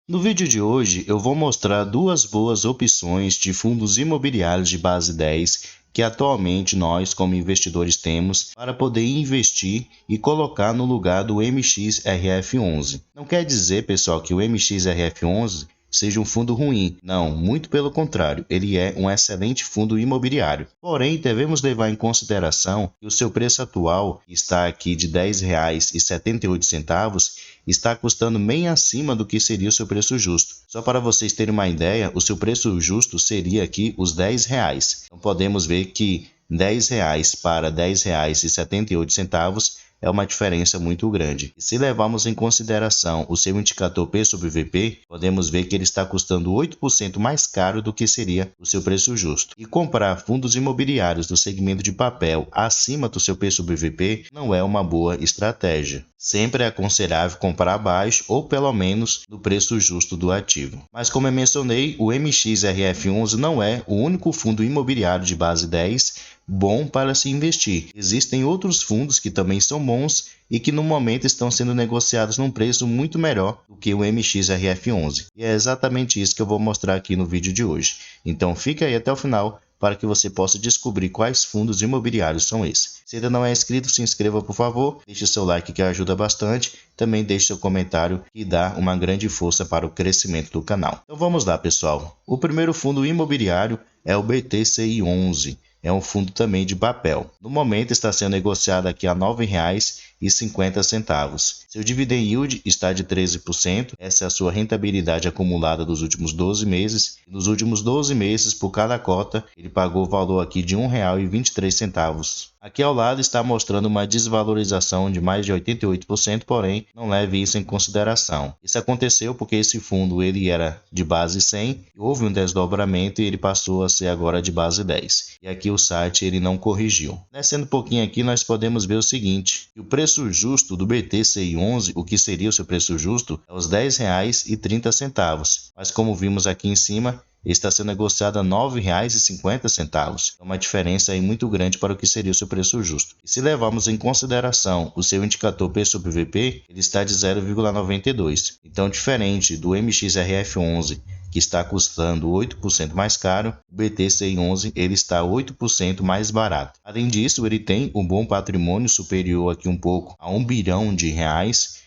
No vídeo de hoje eu vou mostrar duas boas opções de fundos imobiliários de base 10 que atualmente nós como investidores temos para poder investir e colocar no lugar do MXRF11. Não quer dizer, pessoal, que o MXRF11 seja um fundo ruim. Não, muito pelo contrário, ele é um excelente fundo imobiliário. Porém, devemos levar em consideração que o seu preço atual está aqui de R$ 10,78, está custando bem acima do que seria o seu preço justo. Só para vocês terem uma ideia, o seu preço justo seria aqui os R$ 10. Então podemos ver que R$ 10 para R$ 10,78 é uma diferença muito grande. E se levarmos em consideração o seu indicador P/VP, podemos ver que ele está custando 8% mais caro do que seria o seu preço justo. E comprar fundos imobiliários do segmento de papel acima do seu P/VP não é uma boa estratégia. Sempre é aconselhável comprar abaixo ou pelo menos no preço justo do ativo. Mas como eu mencionei, o MXRF11 não é o único fundo imobiliário de base 10 bom para se investir. Existem outros fundos que também são bons e que no momento estão sendo negociados num preço muito melhor do que o MXRF11. E é exatamente isso que eu vou mostrar aqui no vídeo de hoje. Então fica aí até o final para que você possa descobrir quais fundos imobiliários são esses. Se ainda não é inscrito, se inscreva por favor, deixe seu like que ajuda bastante, também deixe seu comentário que dá uma grande força para o crescimento do canal. Então vamos lá, pessoal. O primeiro fundo imobiliário é o BTCI11. É um fundo também de papel. No momento está sendo negociado aqui a R$ 9,50. Seu dividend yield está de 13%. Essa é a sua rentabilidade acumulada dos últimos 12 meses. Nos últimos 12 meses, por cada cota, ele pagou o valor aqui de R$ 1,23. Aqui ao lado está mostrando uma desvalorização de mais de 88%, porém não leve isso em consideração. Isso aconteceu porque esse fundo ele era de base 100, houve um desdobramento e ele passou a ser agora de base 10. E aqui o site ele não corrigiu. Descendo um pouquinho aqui nós podemos ver o seguinte, que o preço justo do BTCI11, o que seria o seu preço justo, é os R$ 10,30. Mas como vimos aqui em cima, está sendo negociado a R$ 9,50. É uma diferença aí muito grande para o que seria o seu preço justo. E se levarmos em consideração o seu indicador P/VP, ele está de 0,92. Então, diferente do MXRF11, que está custando 8% mais caro, o BTCI11 ele está 8% mais barato. Além disso, ele tem um bom patrimônio superior aqui um pouco a R$ 1 bilhão,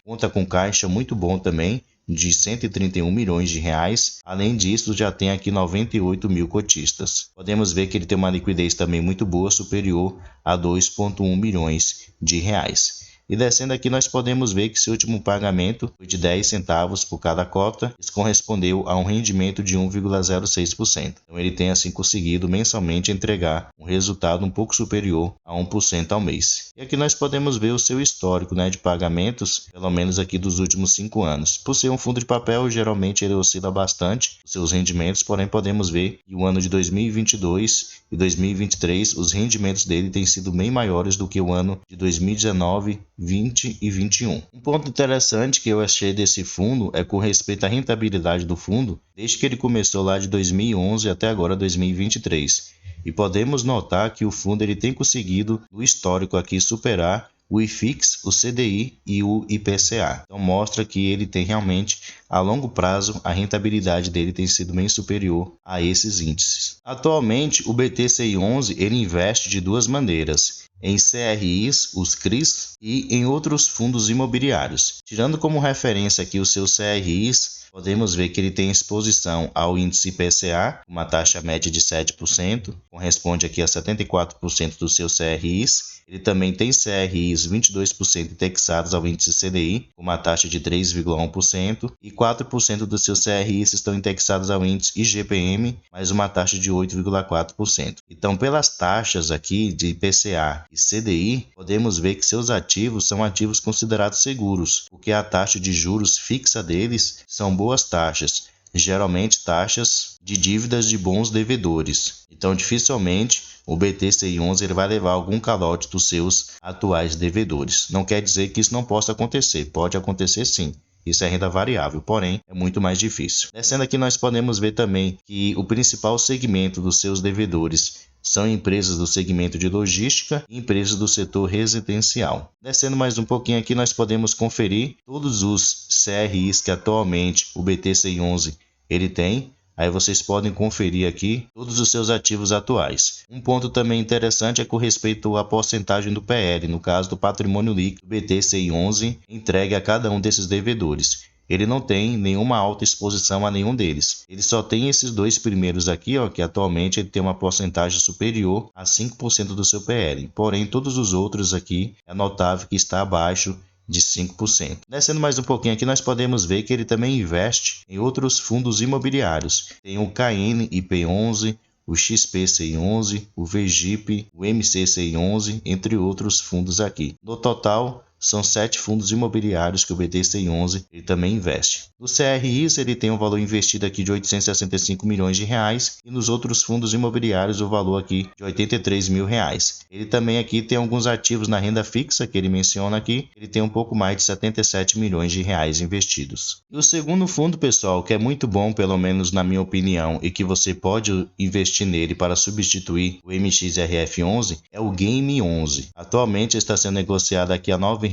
conta com caixa muito bom também, de 131 milhões de reais. Além disso, já tem aqui 98 mil cotistas. Podemos ver que ele tem uma liquidez também muito boa, superior a 2,1 milhões de reais. E descendo aqui nós podemos ver que seu último pagamento foi de 10 centavos por cada cota. Isso correspondeu a um rendimento de 1,06%. Então ele tem assim conseguido mensalmente entregar um resultado um pouco superior a 1% ao mês. E aqui nós podemos ver o seu histórico, de pagamentos, pelo menos aqui dos últimos 5 anos. Por ser um fundo de papel, geralmente ele oscila bastante os seus rendimentos, porém podemos ver que o ano de 2022 e 2023, os rendimentos dele têm sido bem maiores do que o ano de 2019, 20 e 21. Um ponto interessante que eu achei desse fundo é com respeito à rentabilidade do fundo, desde que ele começou lá de 2011 até agora 2023. E podemos notar que o fundo ele tem conseguido, no histórico aqui, superar o IFIX, o CDI e o IPCA. Então mostra que ele tem realmente, a longo prazo, a rentabilidade dele tem sido bem superior a esses índices. Atualmente, o BTCI11 ele investe de duas maneiras, em CRIs, os CRIs, e em outros fundos imobiliários. Tirando como referência aqui os seus CRIs, podemos ver que ele tem exposição ao índice IPCA, uma taxa média de 7%, corresponde aqui a 74% dos seus CRIs. Ele também tem CRIs 22% indexados ao índice CDI, com uma taxa de 3,1%, e 4% dos seus CRIs estão indexados ao índice IGPM, mais uma taxa de 8,4%. Então, pelas taxas aqui de IPCA e CDI, podemos ver que seus ativos são ativos considerados seguros, porque a taxa de juros fixa deles são boas taxas, geralmente taxas de dívidas de bons devedores. Então, dificilmente o BTCI11 ele vai levar algum calote dos seus atuais devedores. Não quer dizer que isso não possa acontecer, pode acontecer sim. Isso é renda variável, porém é muito mais difícil. Descendo aqui nós podemos ver também que o principal segmento dos seus devedores são empresas do segmento de logística e empresas do setor residencial. Descendo mais um pouquinho aqui, nós podemos conferir todos os CRIs que atualmente o BTCI11 ele tem. Aí vocês podem conferir aqui todos os seus ativos atuais. Um ponto também interessante é com respeito à porcentagem do PL, no caso do patrimônio líquido do BTCI11 entregue a cada um desses devedores. Ele não tem nenhuma alta exposição a nenhum deles. Ele só tem esses dois primeiros aqui, ó, que atualmente ele tem uma porcentagem superior a 5% do seu PL. Porém, todos os outros aqui é notável que está abaixo de 5%. Descendo mais um pouquinho aqui, nós podemos ver que ele também investe em outros fundos imobiliários. Tem o KNIP11, o XPCI11, o VGIP, o MCCI11, entre outros fundos aqui. No total, são 7 fundos imobiliários que o BTCI11 ele também investe. No CRIs ele tem um valor investido aqui de 865 milhões de reais e nos outros fundos imobiliários o valor aqui de 83 mil reais. Ele também aqui tem alguns ativos na renda fixa que ele menciona aqui, ele tem um pouco mais de 77 milhões de reais investidos. E o segundo fundo, pessoal, que é muito bom, pelo menos na minha opinião, e que você pode investir nele para substituir o MXRF11, é o Game11. Atualmente está sendo negociado aqui a R$ 9,11.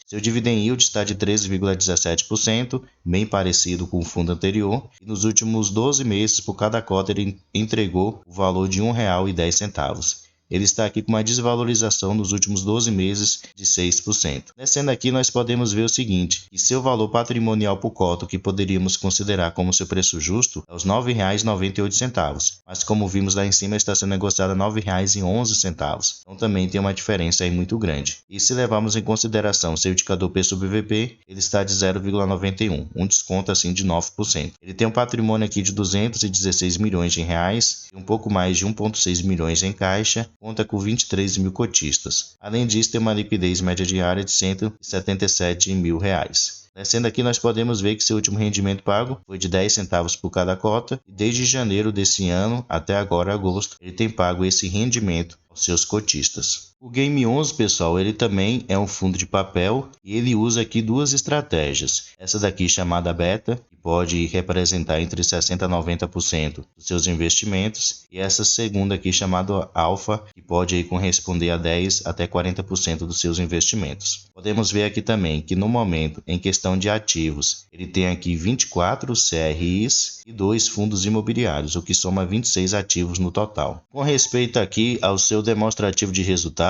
Seu dividend yield está de 13,17%, bem parecido com o fundo anterior, e nos últimos 12 meses, por cada cota, ele entregou o valor de R$ 1,10. Ele está aqui com uma desvalorização nos últimos 12 meses de 6%. Descendo aqui, nós podemos ver o seguinte, que seu valor patrimonial por cota, que poderíamos considerar como seu preço justo, é os R$ 9,98, mas como vimos lá em cima, está sendo negociado a R$ 9,11, então também tem uma diferença aí muito grande. E se levarmos em consideração seu indicador P/VP, ele está de 0,91, um desconto assim de 9%. Ele tem um patrimônio aqui de 216 milhões de reais e um pouco mais de 1,6 milhões em caixa, conta com 23 mil cotistas. Além disso, tem uma liquidez média diária de 177 mil reais. Descendo aqui, nós podemos ver que seu último rendimento pago foi de 10 centavos por cada cota e desde janeiro desse ano até agora, agosto, ele tem pago esse rendimento aos seus cotistas. O Game11, pessoal, ele também é um fundo de papel e ele usa aqui duas estratégias. Essa daqui chamada Beta, que pode representar entre 60% a 90% dos seus investimentos, e essa segunda aqui chamada Alpha, que pode aí corresponder a 10% até 40% dos seus investimentos. Podemos ver aqui também que no momento, em questão de ativos, ele tem aqui 24 CRIs e 2 fundos imobiliários, o que soma 26 ativos no total. Com respeito aqui ao seu demonstrativo de resultados,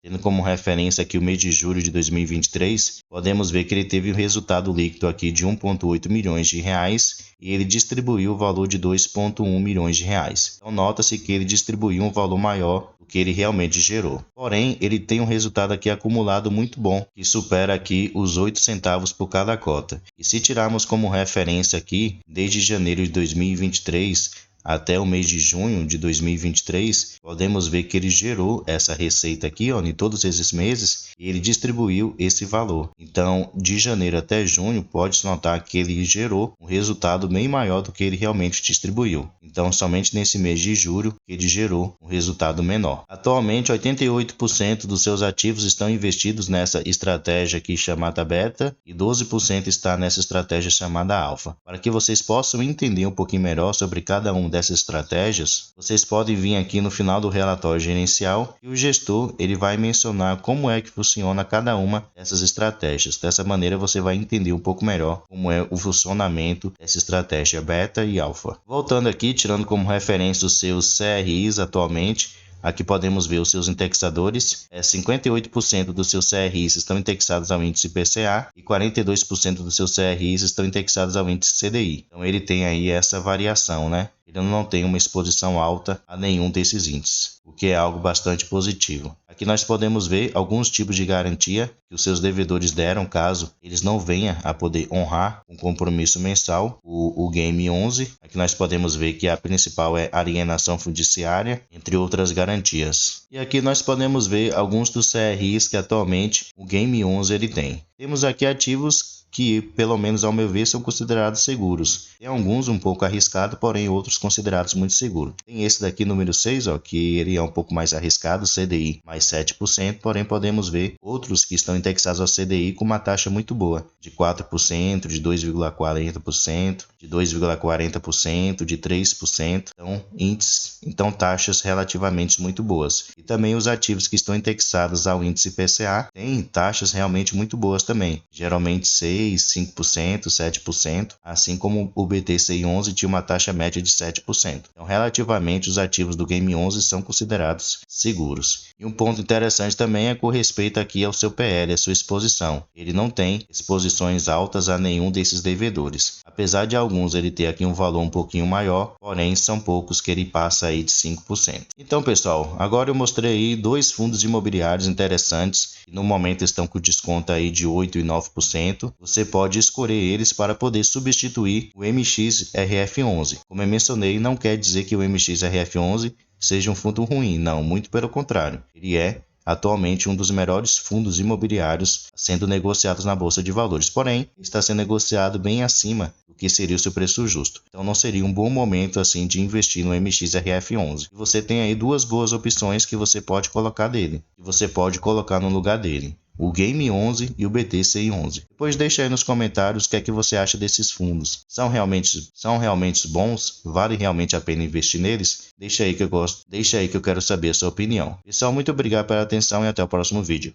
tendo como referência aqui o mês de julho de 2023, podemos ver que ele teve um resultado líquido aqui de 1,8 milhões de reais e ele distribuiu o valor de 2,1 milhões de reais. Então nota-se que ele distribuiu um valor maior do que ele realmente gerou. Porém, ele tem um resultado aqui acumulado muito bom, que supera aqui os 8 centavos por cada cota. E se tirarmos como referência aqui, desde janeiro de 2023, até o mês de junho de 2023, podemos ver que ele gerou essa receita aqui, ó, em todos esses meses, e ele distribuiu esse valor. Então, de janeiro até junho, pode-se notar que ele gerou um resultado bem maior do que ele realmente distribuiu. Então, somente nesse mês de julho, ele gerou um resultado menor. Atualmente, 88% dos seus ativos estão investidos nessa estratégia aqui chamada Beta e 12% está nessa estratégia chamada Alpha. Para que vocês possam entender um pouquinho melhor sobre cada um dessas estratégias, vocês podem vir aqui no final do relatório gerencial e o gestor ele vai mencionar como é que funciona cada uma dessas estratégias. Dessa maneira você vai entender um pouco melhor como é o funcionamento dessa estratégia Beta e Alpha. Voltando aqui, tirando como referência os seus CRIs atualmente, aqui podemos ver os seus indexadores. 58% dos seus CRIs estão indexados ao índice IPCA e 42% dos seus CRIs estão indexados ao índice CDI. Então ele tem aí essa variação, né? Ele não tem uma exposição alta a nenhum desses índices, o que é algo bastante positivo. Aqui nós podemos ver alguns tipos de garantia que os seus devedores deram caso eles não venham a poder honrar um compromisso mensal, o Game11. Aqui nós podemos ver que a principal é alienação fiduciária, entre outras garantias. E aqui nós podemos ver alguns dos CRIs que atualmente o Game11 ele tem. Temos aqui ativos que, pelo menos ao meu ver, são considerados seguros. Tem alguns um pouco arriscados, porém outros considerados muito seguros. Tem esse daqui, número 6, ó, que ele é um pouco mais arriscado, CDI mais 7%, porém podemos ver outros que estão indexados ao CDI com uma taxa muito boa, de 4%, de 2,40%, de de 2,40%, de 3%, então taxas relativamente muito boas. E também os ativos que estão indexados ao índice IPCA têm taxas realmente muito boas também, geralmente 6%, 5%, 7%, assim como o BTCI11 tinha uma taxa média de 7%. Então, relativamente, os ativos do Game 11 são considerados seguros. E um ponto interessante também é com respeito aqui ao seu PL, a sua exposição. Ele não tem exposições altas a nenhum desses devedores. Apesar de alguns ele ter aqui um valor um pouquinho maior, porém são poucos que ele passa aí de 5%. Então, pessoal, agora eu mostrei aí dois fundos imobiliários interessantes que no momento estão com desconto aí de 8% e 9%. Você pode escolher eles para poder substituir o MXRF11. Como eu mencionei, não quer dizer que o MXRF11 seja um fundo ruim, não, muito pelo contrário. Ele é atualmente um dos melhores fundos imobiliários sendo negociados na Bolsa de Valores, porém está sendo negociado bem acima do que seria o seu preço justo. Então não seria um bom momento assim de investir no MXRF11. Você tem aí duas boas opções que você pode colocar dele, que você pode colocar no lugar dele: o Game 11 e o BTCI11. Depois deixa aí nos comentários o que é que você acha desses fundos. São realmente bons? Vale realmente a pena investir neles? Deixa aí que eu quero saber a sua opinião. Pessoal, muito obrigado pela atenção e até o próximo vídeo.